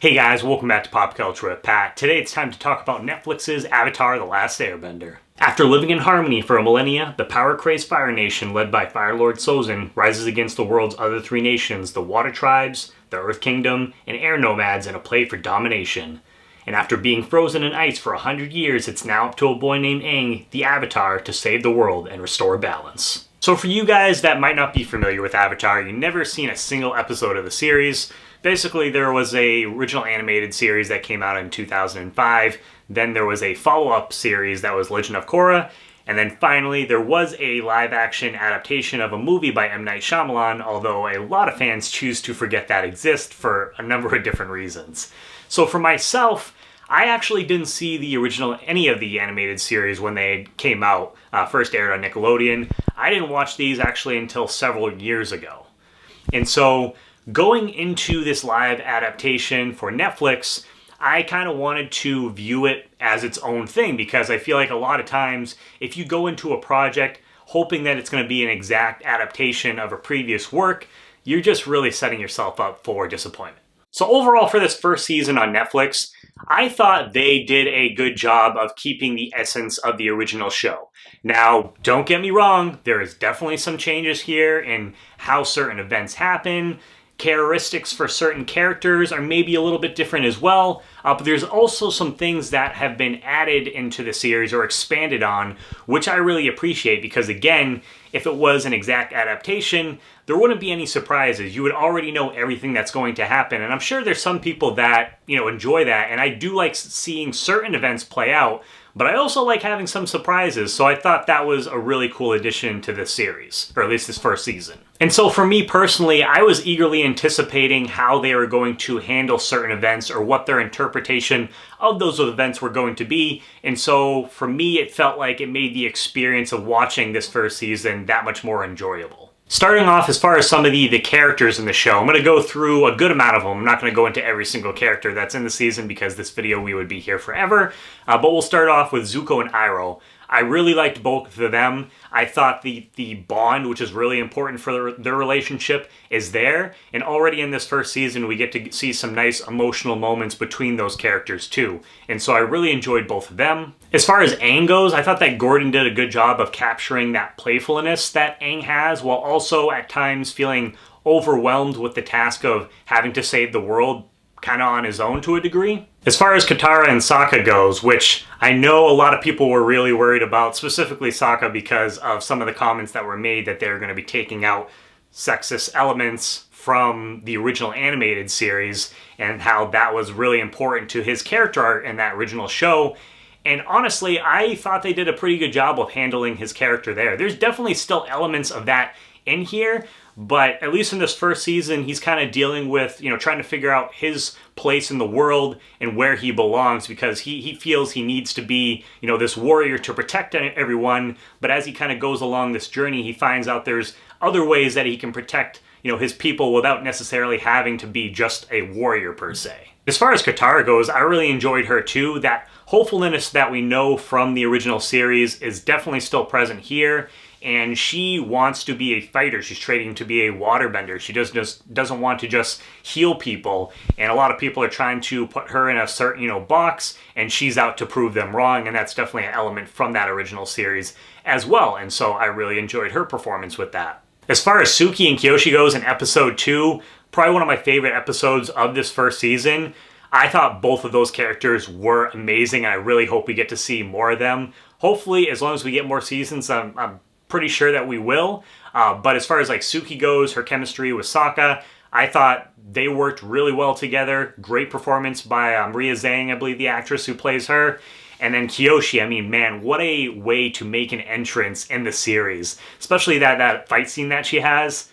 Hey guys, welcome back to Pop Culture with Pat. Today it's time to talk about Netflix's Avatar The Last Airbender. After living in harmony for a millennia, the power-crazed Fire Nation led by Fire Lord Ozai rises against the world's other three nations, the Water Tribes, the Earth Kingdom, and Air Nomads in a play for domination. And after being frozen in ice for 100 years, it's now up to a boy named Aang, the Avatar, to save the world and restore balance. So for you guys that might not be familiar with Avatar, you've never seen a single episode of the series. Basically, there was a original animated series that came out in 2005, then there was a follow-up series that was Legend of Korra, and then finally there was a live-action adaptation of a movie by M. Night Shyamalan, although a lot of fans choose to forget that exists for a number of different reasons. So for myself, I actually didn't see any of the animated series when they came out, first aired on Nickelodeon. I didn't watch these actually until several years ago. And so going into this live adaptation for Netflix, I kind of wanted to view it as its own thing because I feel like a lot of times if you go into a project hoping that it's going to be an exact adaptation of a previous work, you're just really setting yourself up for disappointment. So overall for this first season on Netflix, I thought they did a good job of keeping the essence of the original show. Now, don't get me wrong, there is definitely some changes here in how certain events happen. Characteristics for certain characters are maybe a little bit different as well, but there's also some things that have been added into the series or expanded on, which I really appreciate because again, if it was an exact adaptation, there wouldn't be any surprises. You would already know everything that's going to happen, and I'm sure there's some people that, enjoy that, and I do like seeing certain events play out, but I also like having some surprises, so I thought that was a really cool addition to this series, or at least this first season. And so for me personally, I was eagerly anticipating how they were going to handle certain events or what their interpretation of those events were going to be, and so for me it felt like it made the experience of watching this first season that much more enjoyable. Starting off, as far as some of the characters in the show, I'm going to go through a good amount of them. I'm not going to go into every single character that's in the season because this video we would be here forever, but we'll start off with Zuko and Iroh. I really liked both of them. I thought the bond, which is really important for their relationship, is there. And already in this first season, we get to see some nice emotional moments between those characters too. And so I really enjoyed both of them. As far as Aang goes, I thought that Gordon did a good job of capturing that playfulness that Aang has, while also at times feeling overwhelmed with the task of having to save the world kind of on his own to a degree. As far as Katara and Sokka goes, which I know a lot of people were really worried about, specifically Sokka because of some of the comments that were made that they're going to be taking out sexist elements from the original animated series and how that was really important to his character art in that original show. And honestly, I thought they did a pretty good job of handling his character there. There's definitely still elements of that in here, but at least in this first season, he's kind of dealing with, trying to figure out his place in the world and where he belongs because he feels he needs to be, this warrior to protect everyone. But as he kind of goes along this journey, he finds out there's other ways that he can protect, his people without necessarily having to be just a warrior per se. As far as Katara goes, I really enjoyed her too. That hopefulness that we know from the original series is definitely still present here. And she wants to be a fighter. She's training to be a waterbender. She doesn't want to just heal people. And a lot of people are trying to put her in a certain, box, and she's out to prove them wrong. And that's definitely an element from that original series as well. And so I really enjoyed her performance with that. As far as Suki and Kyoshi goes in episode 2, probably one of my favorite episodes of this first season. I thought both of those characters were amazing, and I really hope we get to see more of them. Hopefully, as long as we get more seasons, I'm pretty sure that we will. But as far as like Suki goes, her chemistry with Sokka, I thought they worked really well together. Great performance by Maria Zhang, I believe the actress who plays her. And then Kyoshi, I mean, man, what a way to make an entrance in the series. Especially that fight scene that she has.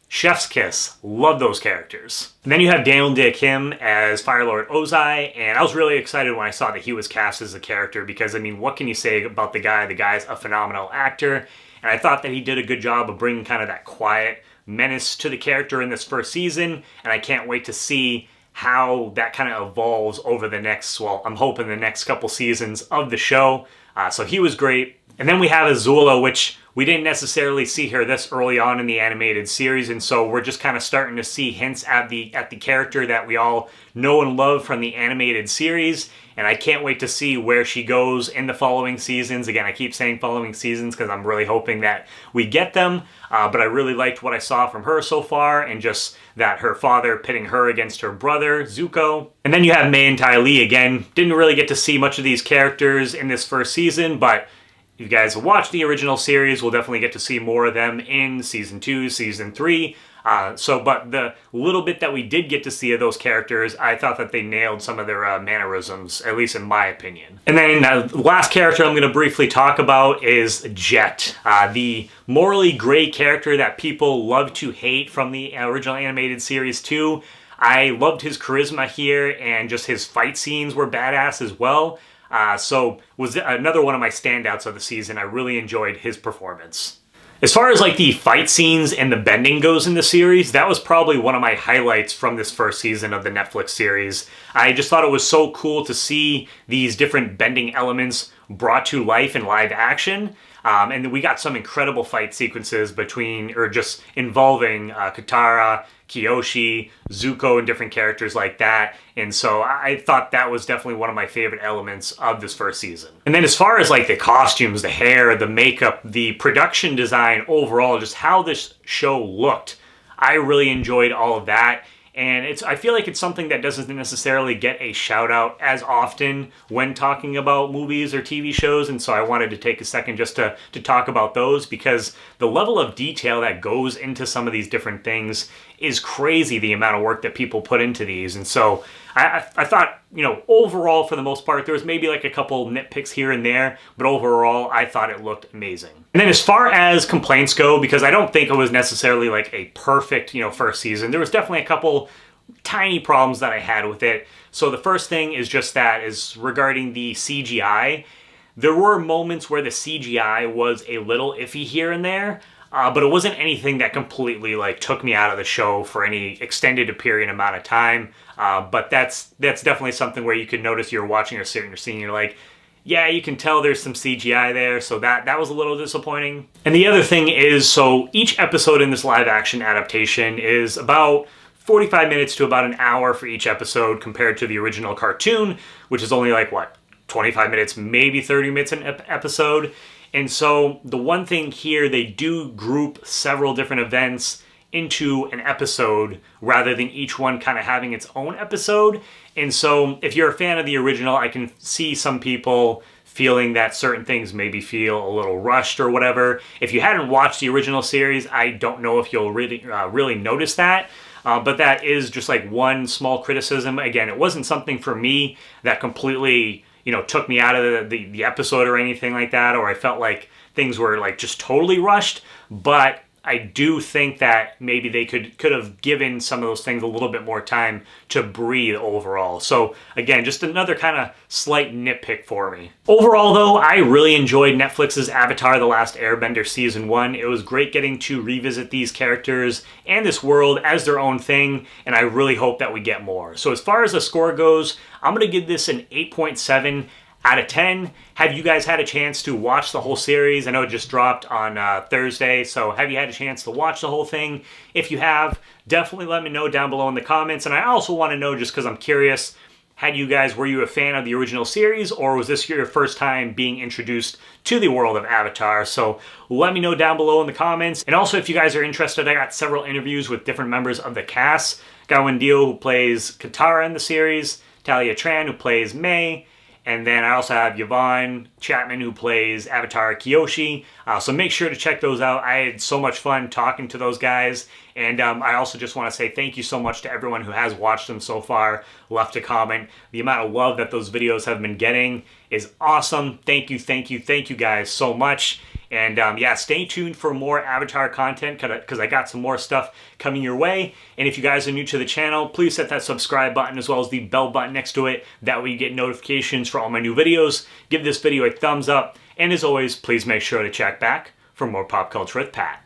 Chef's kiss. Love those characters. And then you have Dae Kim as Fire Lord Ozai, and I was really excited when I saw that he was cast as a character because, I mean, what can you say about the guy? The guy's a phenomenal actor, and I thought that he did a good job of bringing kind of that quiet menace to the character in this first season, and I can't wait to see how that kind of evolves over the next, well, I'm hoping the next couple seasons of the show. So he was great. And then we have Azula, which we didn't necessarily see her this early on in the animated series, and so we're just kind of starting to see hints at the character that we all know and love from the animated series, and I can't wait to see where she goes in the following seasons. Again, I keep saying following seasons because I'm really hoping that we get them, but I really liked what I saw from her so far, and just that her father pitting her against her brother, Zuko. And then you have Mei and Ty Lee again. Didn't really get to see much of these characters in this first season, but if you guys have watched the original series, we'll definitely get to see more of them in Season 2, Season 3. But the little bit that we did get to see of those characters, I thought that they nailed some of their mannerisms, at least in my opinion. And then the last character I'm going to briefly talk about is Jet, the morally gray character that people love to hate from the original animated series too. I loved his charisma here, and just his fight scenes were badass as well. So was another one of my standouts of the season. I really enjoyed his performance. As far as like the fight scenes and the bending goes in the series, that was probably one of my highlights from this first season of the Netflix series. I just thought it was so cool to see these different bending elements brought to life in live action. And we got some incredible fight sequences just involving Katara, Kyoshi, Zuko, and different characters like that. And so I thought that was definitely one of my favorite elements of this first season. And then as far as like the costumes, the hair, the makeup, the production design overall, just how this show looked, I really enjoyed all of that. And I feel like it's something that doesn't necessarily get a shout out as often when talking about movies or TV shows, and so I wanted to take a second just to talk about those, because the level of detail that goes into some of these different things is crazy, the amount of work that people put into these. And so I thought, overall, for the most part, there was maybe like a couple nitpicks here and there, but overall, I thought it looked amazing. And then as far as complaints go, because I don't think it was necessarily like a perfect, first season, there was definitely a couple tiny problems that I had with it. So the first thing is just that is regarding the CGI. There were moments where the CGI was a little iffy here and there, but it wasn't anything that completely took me out of the show for any extended period amount of time. But that's definitely something where you could notice you're watching a certain scene, you're like, yeah, you can tell there's some CGI there, so that was a little disappointing. And the other thing is, so each episode in this live action adaptation is about 45 minutes to about an hour for each episode compared to the original cartoon, which is only 25 minutes, maybe 30 minutes an episode. And so the one thing here, they do group several different events into an episode rather than each one kind of having its own episode. And so if you're a fan of the original, I can see some people feeling that certain things maybe feel a little rushed or whatever. If you hadn't watched the original series, I don't know if you'll really notice that. But that is just one small criticism. Again, it wasn't something for me that completely took me out of the episode or anything like that, or I felt like things were just totally rushed, but I do think that maybe they could have given some of those things a little bit more time to breathe overall. So again, just another kind of slight nitpick for me. Overall though, I really enjoyed Netflix's Avatar The Last Airbender Season 1. It was great getting to revisit these characters and this world as their own thing, and I really hope that we get more. So as far as the score goes, I'm going to give this an 8.7 out of 10. Have you guys had a chance to watch the whole series? I know it just dropped on Thursday, so have you had a chance to watch the whole thing? If you have, definitely let me know down below in the comments. And I also want to know, just because I'm curious, were you a fan of the original series, or was this your first time being introduced to the world of Avatar? So let me know down below in the comments. And also, if you guys are interested, I got several interviews with different members of the cast. Kiawentiio, who plays Katara in the series, Talia Tran, who plays Mei, and then I also have Yvonne Chapman, who plays Avatar Kyoshi. So make sure to check those out. I had so much fun talking to those guys. And I also just want to say thank you so much to everyone who has watched them so far, left a comment. The amount of love that those videos have been getting is awesome. Thank you guys so much. And yeah, stay tuned for more Avatar content, because I got some more stuff coming your way. And if you guys are new to the channel, please hit that subscribe button as well as the bell button next to it. That way you get notifications for all my new videos. Give this video a thumbs up. And as always, please make sure to check back for more Pop Culture with Pat.